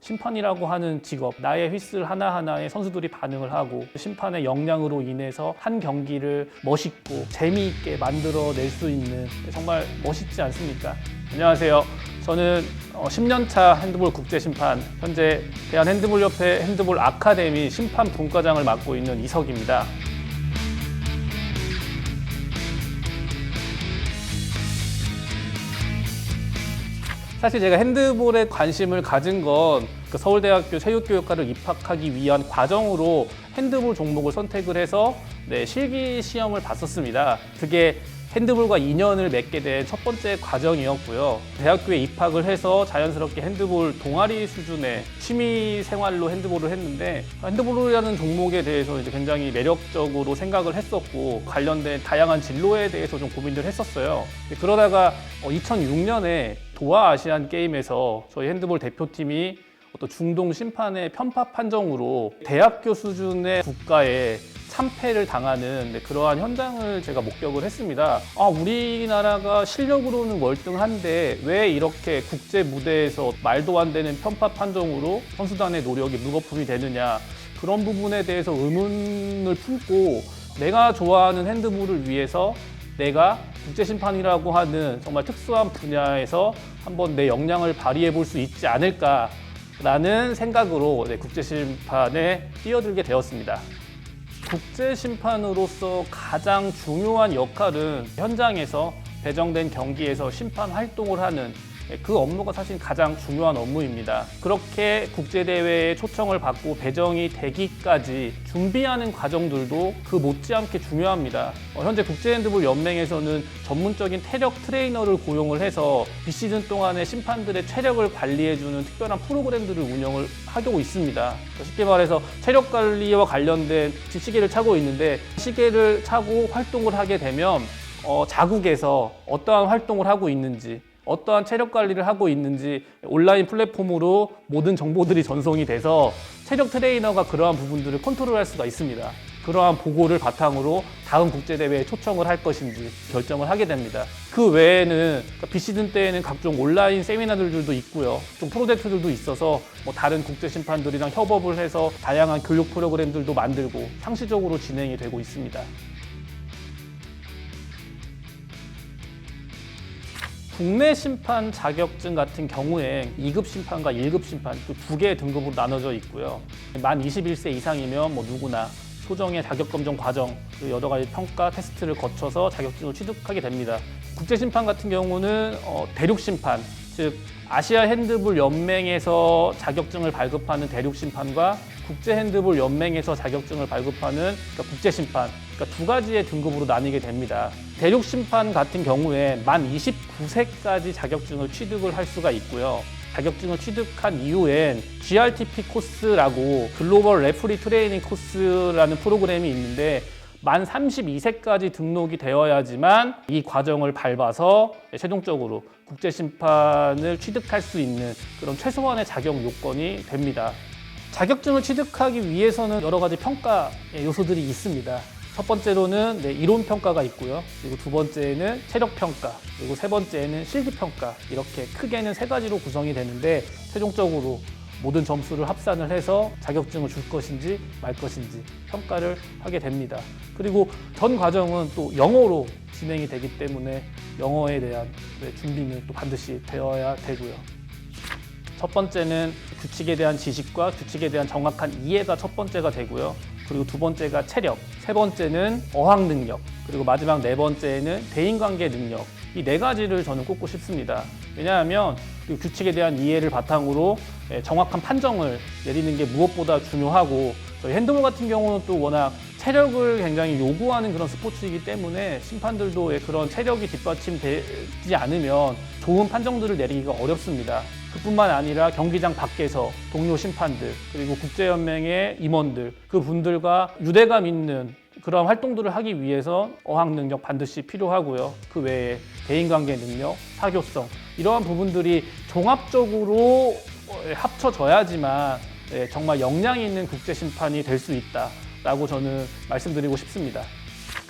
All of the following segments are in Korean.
심판이라고 하는 직업, 나의 휘슬 하나하나에 선수들이 반응을 하고 심판의 역량으로 인해서 한 경기를 멋있고 재미있게 만들어낼 수 있는, 정말 멋있지 않습니까? 안녕하세요. 저는 10년차 핸드볼 국제심판, 현재 대한핸드볼협회 핸드볼 아카데미 심판분과장을 맡고 있는 이석입니다. 사실 제가 핸드볼에 관심을 가진 건 서울대학교 체육교육과를 입학하기 위한 과정으로 핸드볼 종목을 선택을 해서 실기 시험을 봤었습니다. 그게 핸드볼과 인연을 맺게 된 첫 번째 과정이었고요. 대학교에 입학을 해서 자연스럽게 핸드볼 동아리 수준의 취미 생활로 핸드볼을 했는데, 핸드볼이라는 종목에 대해서 이제 굉장히 매력적으로 생각을 했었고 관련된 다양한 진로에 대해서 좀 고민을 했었어요. 그러다가 2006년에 도하 아시안 게임에서 저희 핸드볼 대표팀이 어떤 중동 심판의 편파 판정으로 대학교 수준의 국가에 참패를 당하는 그러한 현장을 제가 목격을 했습니다. 우리나라가 실력으로는 월등한데 왜 이렇게 국제 무대에서 말도 안 되는 편파 판정으로 선수단의 노력이 무거품이 되느냐, 그런 부분에 대해서 의문을 품고 내가 좋아하는 핸드볼을 위해서 내가 국제심판이라고 하는 정말 특수한 분야에서 한번 내 역량을 발휘해 볼 수 있지 않을까라는 생각으로 국제심판에 뛰어들게 되었습니다. 국제심판으로서 가장 중요한 역할은 현장에서 배정된 경기에서 심판 활동을 하는 그 업무가 사실 가장 중요한 업무입니다. 그렇게 국제대회에 초청을 받고 배정이 되기까지 준비하는 과정들도 그 못지않게 중요합니다. 현재 국제핸드볼연맹에서는 전문적인 체력 트레이너를 고용을 해서 비시즌 동안에 심판들의 체력을 관리해주는 특별한 프로그램들을 운영을 하고 있습니다. 쉽게 말해서 체력 관리와 관련된 시계를 차고 있는데, 시계를 차고 활동을 하게 되면 자국에서 어떠한 활동을 하고 있는지, 어떠한 체력 관리를 하고 있는지 온라인 플랫폼으로 모든 정보들이 전송이 돼서 체력 트레이너가 그러한 부분들을 컨트롤할 수가 있습니다. 그러한 보고를 바탕으로 다음 국제대회에 초청을 할 것인지 결정을 하게 됩니다. 그 외에는 비시즌 때에는 각종 온라인 세미나들도 있고요. 좀 프로젝트들도 있어서 다른 국제심판들이랑 협업을 해서 다양한 교육 프로그램들도 만들고 상시적으로 진행이 되고 있습니다. 국내 심판 자격증 같은 경우에 2급 심판과 1급 심판 또 두 개의 등급으로 나눠져 있고요. 만 21세 이상이면 누구나 소정의 자격검정 과정, 여러 가지 평가 테스트를 거쳐서 자격증을 취득하게 됩니다. 국제심판 같은 경우는 대륙심판, 즉 아시아 핸드볼 연맹에서 자격증을 발급하는 대륙심판과 국제핸드볼 연맹에서 자격증을 발급하는 국제심판, 두 가지의 등급으로 나뉘게 됩니다. 대륙심판 같은 경우에 만 29세까지 자격증을 취득을 할 수가 있고요. 자격증을 취득한 이후엔 GRTP 코스라고 글로벌 레프리 트레이닝 코스라는 프로그램이 있는데, 만 32세까지 등록이 되어야지만 이 과정을 밟아서 최종적으로 국제심판을 취득할 수 있는 그런 최소한의 자격 요건이 됩니다. 자격증을 취득하기 위해서는 여러 가지 평가 요소들이 있습니다. 첫 번째로는 이론 평가가 있고요. 그리고 두 번째는 체력 평가, 그리고 세 번째는 실기 평가, 이렇게 크게는 세 가지로 구성이 되는데, 최종적으로 모든 점수를 합산을 해서 자격증을 줄 것인지 말 것인지 평가를 하게 됩니다. 그리고 전 과정은 또 영어로 진행이 되기 때문에 영어에 대한 준비는 또 반드시 되어야 되고요. 첫 번째는 규칙에 대한 지식과 규칙에 대한 정확한 이해가 첫 번째가 되고요. 그리고 두 번째가 체력, 세 번째는 어학 능력, 그리고 마지막 네 번째는 대인관계 능력. 이 네 가지를 저는 꼽고 싶습니다. 왜냐하면 그 규칙에 대한 이해를 바탕으로 정확한 판정을 내리는 게 무엇보다 중요하고, 저희 핸드볼 같은 경우는 또 워낙 체력을 굉장히 요구하는 그런 스포츠이기 때문에 심판들도 그런 체력이 뒷받침되지 않으면 좋은 판정들을 내리기가 어렵습니다. 그뿐만 아니라 경기장 밖에서 동료 심판들, 그리고 국제연맹의 임원들, 그 분들과 유대감 있는 그런 활동들을 하기 위해서 어학 능력 반드시 필요하고요. 그 외에 대인관계 능력, 사교성, 이러한 부분들이 종합적으로 합쳐져야지만 정말 역량이 있는 국제심판이 될 수 있다라고 저는 말씀드리고 싶습니다.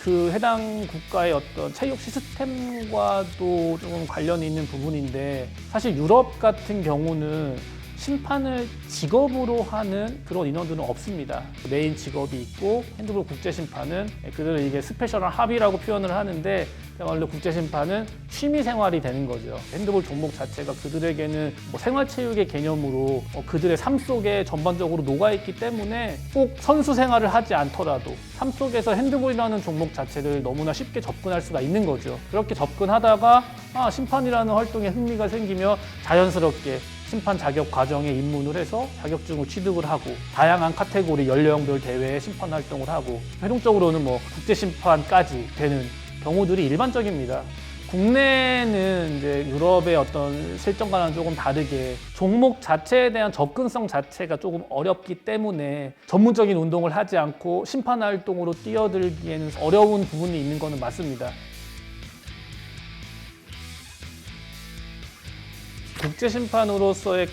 그 해당 국가의 어떤 체육 시스템과도 좀 관련이 있는 부분인데, 사실 유럽 같은 경우는 심판을 직업으로 하는 그런 인원들은 없습니다. 메인 직업이 있고 핸드볼 국제심판은 그들은 이게 스페셜한 합의라고 표현을 하는데 그야말로 국제심판은 취미 생활이 되는 거죠. 핸드볼 종목 자체가 그들에게는 뭐 생활체육의 개념으로 그들의 삶 속에 전반적으로 녹아있기 때문에 꼭 선수 생활을 하지 않더라도 삶 속에서 핸드볼이라는 종목 자체를 너무나 쉽게 접근할 수가 있는 거죠. 그렇게 접근하다가 심판이라는 활동에 흥미가 생기며 자연스럽게 심판 자격 과정에 입문을 해서 자격증을 취득을 하고 다양한 카테고리 연령별 대회에 심판 활동을 하고 최종적으로는 뭐 국제심판까지 되는 경우들이 일반적입니다. 국내는 이제 유럽의 어떤 실정과는 조금 다르게 종목 자체에 대한 접근성 자체가 조금 어렵기 때문에 전문적인 운동을 하지 않고 심판 활동으로 뛰어들기에는 어려운 부분이 있는 것은 맞습니다. 국제심판으로서의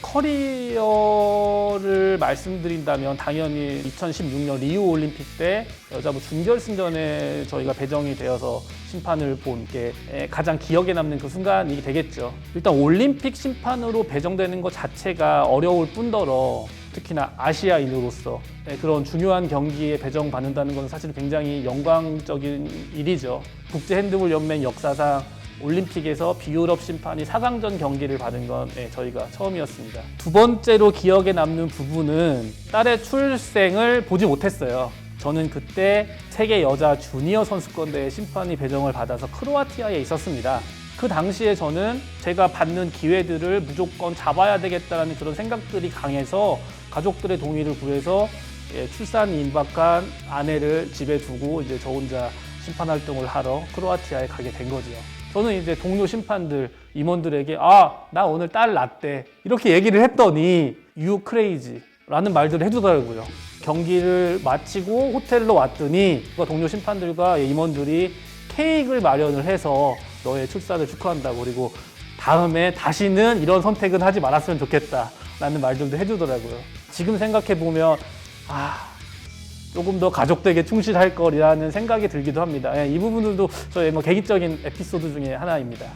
커리어를 말씀드린다면 당연히 2016년 리우 올림픽 때 여자부 준결승전에 저희가 배정이 되어서 심판을 본 게 가장 기억에 남는 그 순간이 되겠죠. 일단 올림픽 심판으로 배정되는 것 자체가 어려울 뿐더러 특히나 아시아인으로서 그런 중요한 경기에 배정받는다는 건 사실 굉장히 영광적인 일이죠. 국제핸드볼연맹 역사상 올림픽에서 비유럽 심판이 4강전 경기를 받은 건 저희가 처음이었습니다. 두 번째로 기억에 남는 부분은 딸의 출생을 보지 못했어요. 저는 그때 세계 여자 주니어 선수권대회 심판이 배정을 받아서 크로아티아에 있었습니다. 그 당시에 저는 제가 받는 기회들을 무조건 잡아야 되겠다는 그런 생각들이 강해서 가족들의 동의를 구해서 출산이 임박한 아내를 집에 두고 이제 저 혼자 심판 활동을 하러 크로아티아에 가게 된 거죠. 저는 이제 동료 심판들, 임원들에게 나 오늘 딸 낳대 이렇게 얘기를 했더니 You crazy 라는 말들을 해주더라고요. 경기를 마치고 호텔로 왔더니 동료 심판들과 임원들이 케이크를 마련을 해서 너의 출산을 축하한다고 그리고 다음에 다시는 이런 선택은 하지 말았으면 좋겠다 라는 말들도 해주더라고요. 지금 생각해보면 조금 더 가족들에게 충실할 거라는 생각이 들기도 합니다. 이 부분들도 저의 개인적인 에피소드 중에 하나입니다.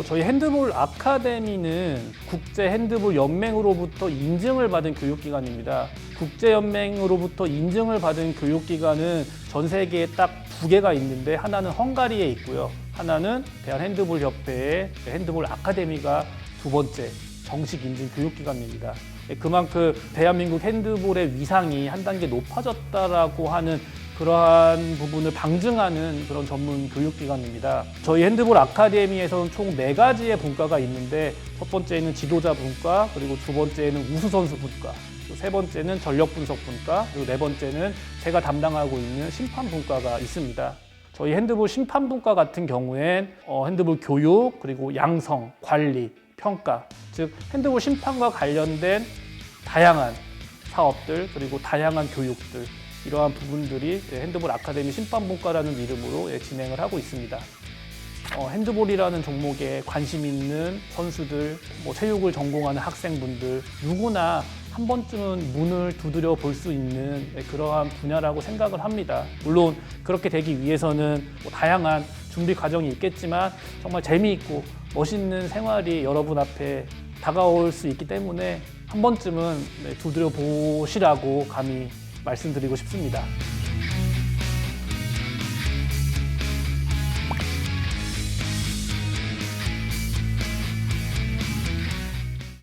저희 핸드볼 아카데미는 국제 핸드볼 연맹으로부터 인증을 받은 교육기관입니다. 국제연맹으로부터 인증을 받은 교육기관은 전 세계에 딱 두 개가 있는데 하나는 헝가리에 있고요. 하나는 대한핸드볼협회의 핸드볼 아카데미가 두 번째 정식 인증 교육기관입니다. 그만큼 대한민국 핸드볼의 위상이 한 단계 높아졌다라고 하는 그러한 부분을 방증하는 그런 전문 교육기관입니다. 저희 핸드볼 아카데미에서는 총 4가지의 분과가 있는데 첫 번째는 지도자 분과, 그리고 두 번째는 우수선수 분과, 또 세 번째는 전력 분석 분과, 그리고 네 번째는 제가 담당하고 있는 심판 분과가 있습니다. 저희 핸드볼 심판 분과 같은 경우엔 핸드볼 교육, 그리고 양성, 관리, 평가, 즉 핸드볼 심판과 관련된 다양한 사업들 그리고 다양한 교육들 이러한 부분들이 핸드볼 아카데미 심판분과라는 이름으로 진행을 하고 있습니다. 핸드볼이라는 종목에 관심 있는 선수들, 체육을 전공하는 학생분들 누구나 한 번쯤은 문을 두드려 볼 수 있는 그러한 분야라고 생각을 합니다. 물론 그렇게 되기 위해서는 다양한 준비 과정이 있겠지만 정말 재미있고 멋있는 생활이 여러분 앞에 다가올 수 있기 때문에 한 번쯤은 두드려 보시라고 감히 말씀드리고 싶습니다.